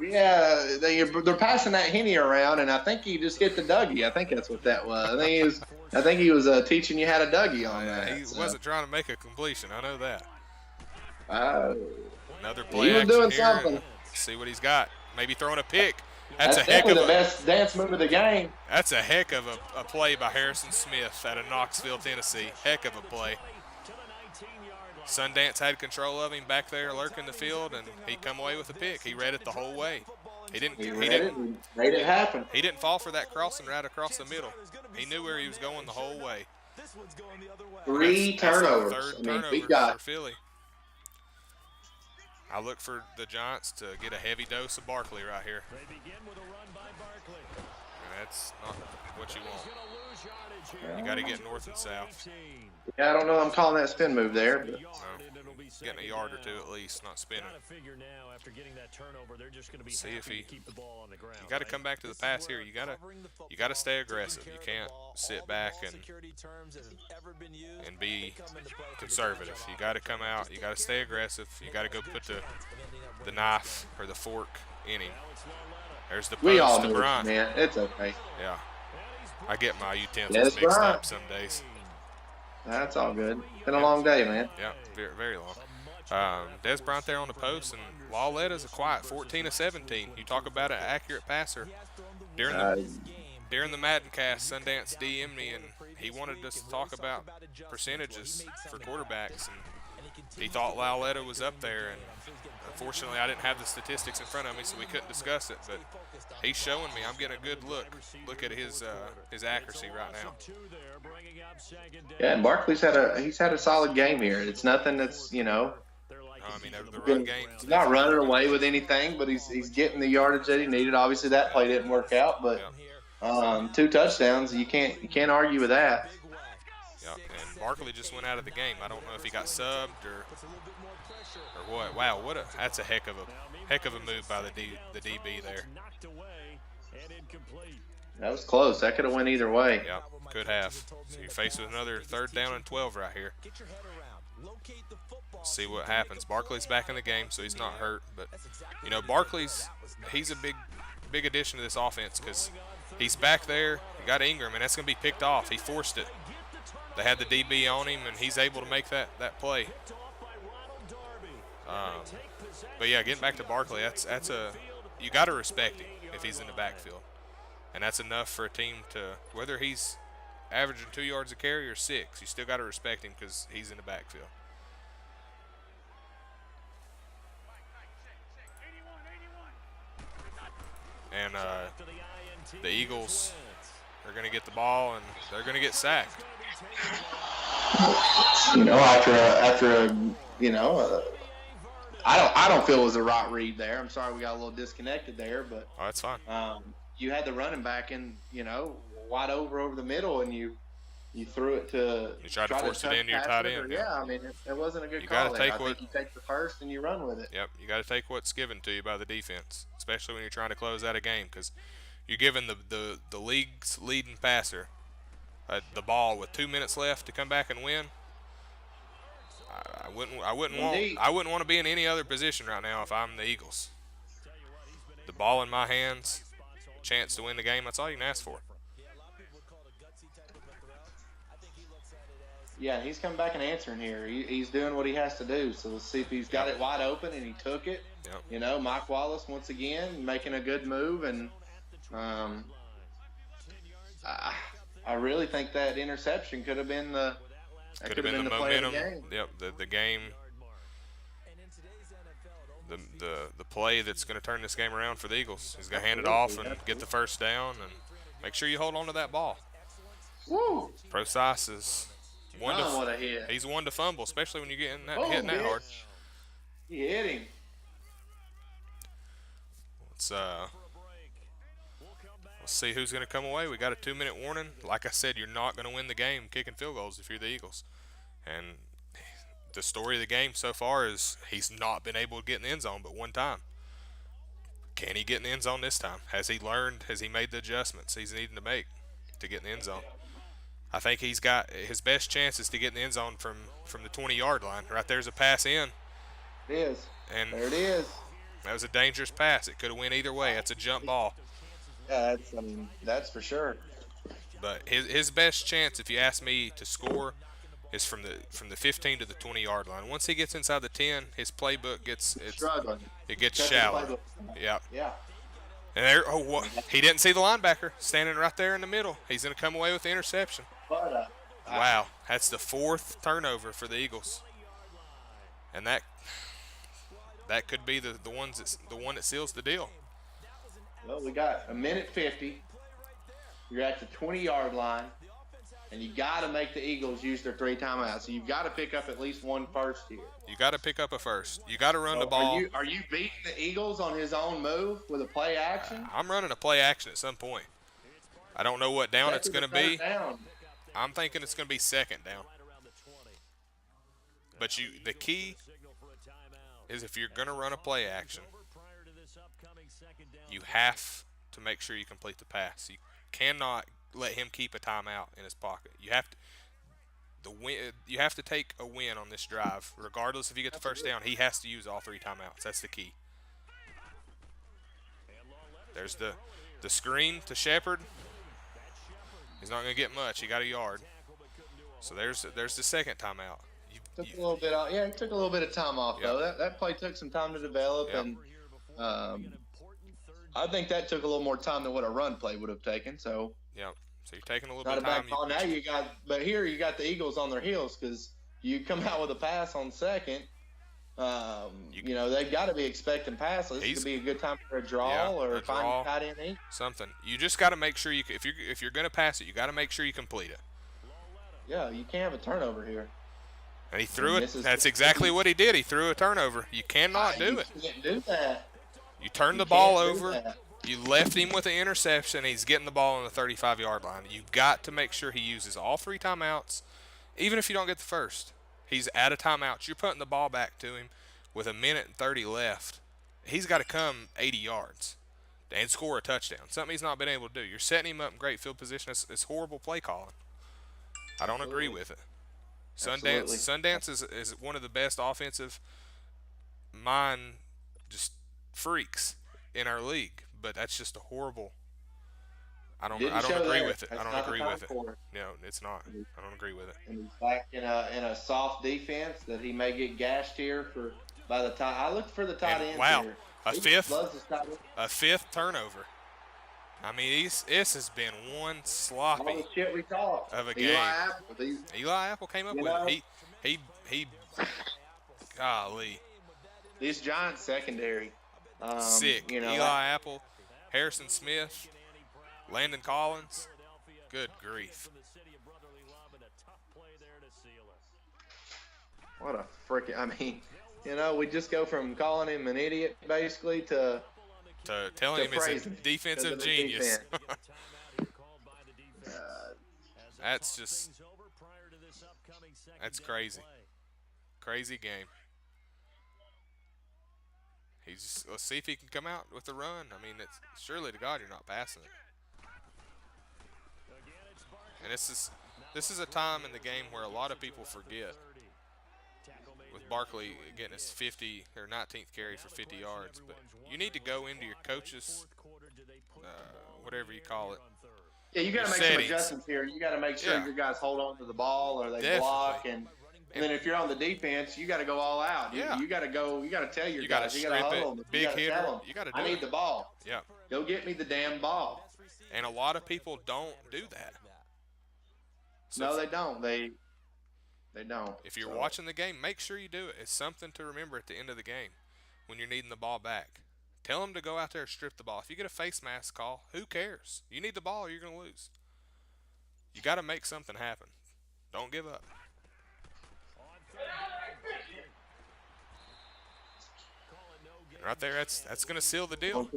Yeah, they're passing that Henny around, and I think he just hit the Dougie. I think that's what that was. I think he was teaching you how to Dougie on that. He wasn't trying to make a completion. I know that. Another play he was action doing here. something. See what he's got. Maybe throwing a pick. That's definitely the best dance move of the game. That's a heck of a play by Harrison Smith out of Knoxville, Tennessee. Heck of a play. Sundance had control of him back there lurking the field, and he come away with a pick. He read it the whole way. He made it happen. He didn't fall for that crossing right across the middle. He knew where he was going the whole way. 3 turnovers. Third turnover for Philly. I look for the Giants to get a heavy dose of Barkley right here. And that's not what you want. You got to get north and south. Yeah, I don't know. I'm calling that spin move there. But. Getting a yard or two at least, not spinning. See if you got to come back to the pass here. You got to stay aggressive. You can't sit back and be conservative. You got to come out. You got to stay aggressive. You got to go put the knife or the fork in him. There's the post to Bryant. Man, it's okay. Yeah, I get my utensils mixed up some days. That's all good. Been a long day, man. Yeah, very, very long. Des Bryant there on the post, and Lauletta's a quiet 14 of 17. You talk about an accurate passer. During the MaddenCast, Sundance DM'd me, and he wanted us to talk about percentages for quarterbacks, and he thought Lauletta was up there, and unfortunately I didn't have the statistics in front of me, so we couldn't discuss it, but he's showing me. I'm getting a good look at his accuracy right now. Yeah, and Barkley's had a solid game here. It's nothing that's, the run game. He's not running away with anything, but he's getting the yardage that he needed. Obviously, that play didn't work out, but 2 touchdowns, you can't argue with that. Yeah, and Barkley just went out of the game. I don't know if he got subbed or what. Wow, that's a heck of a move by the DB there. That was close. That could have went either way. Yeah, could have. So you're faced with another 3rd down and 12 right here. See what happens. Barkley's back in the game, so he's not hurt. But, he's a big addition to this offense because he's back there. You got Ingram, and that's going to be picked off. He forced it. They had the DB on him, and he's able to make that play. But, yeah, getting back to Barkley, you got to respect him if he's in the backfield. And that's enough for a team to, whether he's averaging 2 yards a carry or 6, you still got to respect him because he's in the backfield. And the Eagles are going to get the ball, and they're going to get sacked. I don't feel it was a right read there. I'm sorry we got a little disconnected there, but that's fine. You had the running back in, wide over the middle, and you threw it to. You tried to force it into your tight end. Yeah, it wasn't a good call. I think you take the first and you run with it. Yep, you got to take what's given to you by the defense, especially when you're trying to close out a game, because you're giving the league's leading passer the ball with 2 minutes left to come back and win. I wouldn't want to be in any other position right now if I'm the Eagles. The ball in my hands, chance to win the game. That's all you can ask for. Yeah, he's coming back and answering here. He's doing what he has to do. So let's see if he's got it wide open and he took it. Yep. Mike Wallace once again making a good move, and I really think that interception could have been the momentum. Play of the game. Yep, the game. The play that's going to turn this game around for the Eagles. He's going to hand it off and get the first down, and make sure you hold on to that ball. Woo! Procise is what a hit. He's one to fumble, especially when you're hitting that hard. He hit him. Let's see who's going to come away. We got a 2-minute warning. Like I said, you're not going to win the game kicking field goals if you're the Eagles. And the story of the game so far is he's not been able to get in the end zone but one time. Can he get in the end zone this time? Has he learned? Has he made the adjustments he's needing to make to get in the end zone? I think he's got his best chances to get in the end zone from the 20-yard line. Right there's a pass in. It is. And there it is. That was a dangerous pass. It could have went either way. That's a jump ball. Yeah, that's for sure. But his best chance, if you ask me, to score is from the 15 to the 20-yard line. Once he gets inside the 10, his playbook gets struggling. It gets shallow. Yeah. Yeah. And he didn't see the linebacker standing right there in the middle. He's going to come away with the interception. But, wow, that's the 4th turnover for the Eagles, and that could be the one that seals the deal. Well, we got a minute 50. You're at the 20-yard line, and you got to make the Eagles use their 3 timeouts. So you've got to pick up at least one first here. You got to pick up a first. You got to run the ball. Are you beating the Eagles on his own move with a play action? I'm running a play action at some point. I don't know what down it's going to be. Down. I'm thinking it's going to be 2nd down. But the key is if you're going to run a play action, you have to make sure you complete the pass. You cannot let him keep a timeout in his pocket. You have to take a win on this drive. Regardless if you get the first down, he has to use all 3 timeouts. That's the key. There's the screen to Shepard. He's not going to get much. He got a yard. So there's the 2nd timeout. Took a little bit off. Yeah, he took a little bit of time off, though. That play took some time to develop, and I think that took a little more time than what a run play would have taken. So yeah, so you're taking a little bit of time. But here you got the Eagles on their heels because you come out with a pass on 2nd. They've got to be expecting passes. This could be a good time for a draw or find a tight end. Something. You just got to make sure if you're going to pass it, you got to make sure you complete it. Yeah, you can't have a turnover here. And he threw it. That's exactly what he did. He threw a turnover. You cannot do it. You can't do that. You turned the ball over. You left him with an interception. He's getting the ball on the 35-yard line. You've got to make sure he uses all 3 timeouts, even if you don't get the first. He's out of timeouts. You're putting the ball back to him with 1:30 left. He's got to come 80 yards and score a touchdown, something he's not been able to do. You're setting him up in great field position. It's horrible play calling. I don't agree with it. Sundance is one of the best offensive mind just freaks in our league, but that's just a horrible. I don't agree with it. I don't agree with it. No, it's not. I don't agree with it. And he's back in a soft defense that he may get gashed here by the time. I looked for the tight end. Wow, here. a 5th turnover. I mean, this has been one sloppy all the shit we talked of a game. Eli Apple came up with it. He golly. These Giants secondary. Sick. Eli Apple, Harrison Smith, Landon Collins. Good grief. What a freaking, we just go from calling him an idiot basically to telling him he's a defensive genius. That's crazy. Crazy game. Let's see if he can come out with a run. I mean, it's surely to God you're not passing it. And this is a time in the game where a lot of people forget. With Barkley getting his 50 or 19th carry for 50 yards, but you need to go into your coaches, whatever you call it. Yeah, you got to make some adjustments here. You got to make sure your guys hold on to the ball or they block, and then if you're on the defense, you got to go all out. Yeah. You got to go. You got to tell your guys. You got to hold them. Big hitter. You got to do it. I need the ball. Yeah. Go get me the damn ball. And a lot of people don't do that. So no, they don't. They don't. If you're watching the game, make sure you do it. It's something to remember at the end of the game when you're needing the ball back. Tell them to go out there and strip the ball. If you get a face mask call, who cares? You need the ball or you're going to lose. You got to make something happen. Don't give up. Right there, that's going to seal the deal.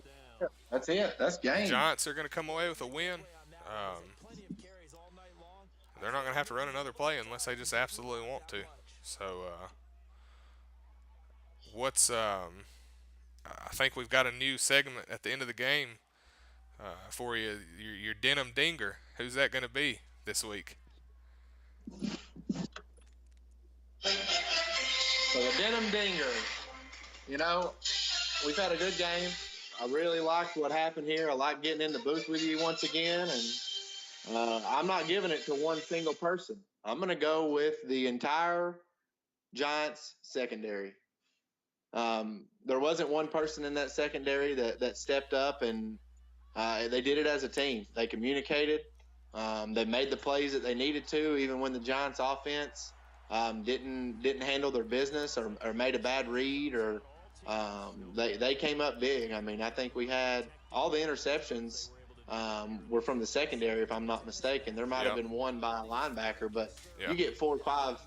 That's it. That's game. The Giants are going to come away with a win. They're not going to have to run another play unless they just absolutely want to. So, I think we've got a new segment at the end of the game for you. Your Denim Dinger. Who's that going to be this week? So the Denim Dinger. You know, we've had a good game. I really liked what happened here. I like getting in the booth with you once again, and I'm not giving it to one single person. I'm going to go with the entire Giants secondary. There wasn't one person in that secondary that stepped up, and they did it as a team. They communicated. They made the plays that they needed to, even when the Giants offense didn't handle their business or made a bad read, or they came up big. I mean, I think we had all the interceptions were from the secondary, if I'm not mistaken. There might have been one by a linebacker, but you get 4 or 5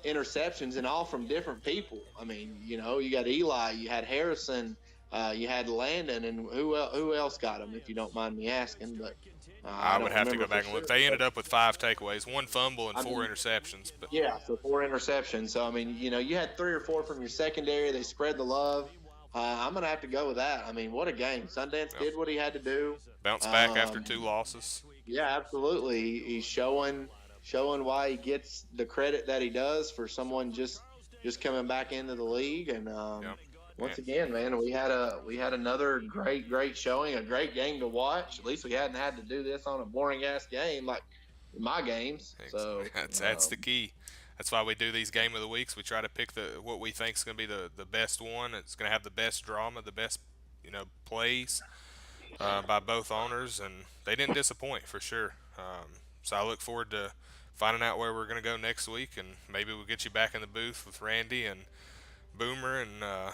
interceptions, and all from different people. I mean, you know, you got Eli, you had Harrison, you had Landon, and who else got them, if you don't mind me asking. But I would have to go back and look. They ended up with 5 takeaways, 1 fumble, and 4 interceptions. But yeah, so 4 interceptions. So, I mean, you know, you had 3 or 4 from your secondary. They spread the love. I'm going to have to go with that. I mean, what a game. Sundance did what he had to do. Bounce back after 2 losses. Yeah, absolutely. He's showing why he gets the credit that he does for someone just coming back into the league. And once again, man, we had another great showing, a great game to watch. At least we hadn't had to do this on a boring ass game like my games. So that's the key. That's why we do these game of the weeks. We try to pick what we think is going to be the best one. It's going to have the best drama, the best plays by both owners, and they didn't disappoint for sure. So I look forward to finding out where we're going to go next week, and maybe we'll get you back in the booth with Randy and Boomer and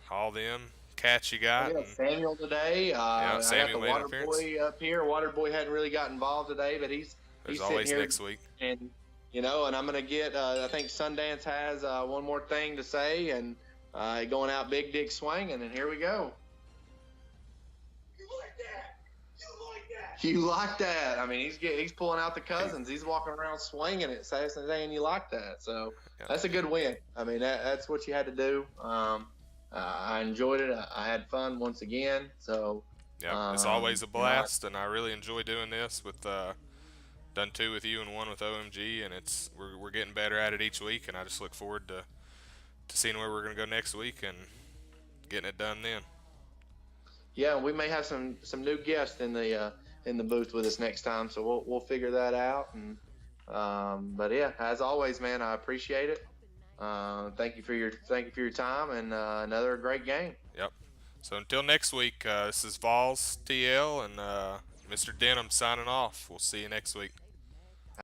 all them cats you got. Samuel today. Samuel I got the Water Boy up here. Water Boy hadn't really got involved today, but he's always here next week. And and I'm going to get. I think Sundance has one more thing to say, and going out big dick swinging, and here we go. You like that? I mean, he's pulling out the cousins. He's walking around swinging it, saying you like that. So that's a good win. I mean, that's what you had to do. I enjoyed it. I had fun once again. So it's always a blast, and I really enjoy doing this with done 2 with you and 1 with OMG, and we're getting better at it each week, and I just look forward to seeing where we're going to go next week and getting it done then. Yeah, we may have some new guests in the booth with us next time, so we'll figure that out. And but yeah, as always, man, I appreciate it. Thank you for your time, and another great game. Yep. So until next week, this is VolsTL and Mr. Denim signing off. We'll see you next week.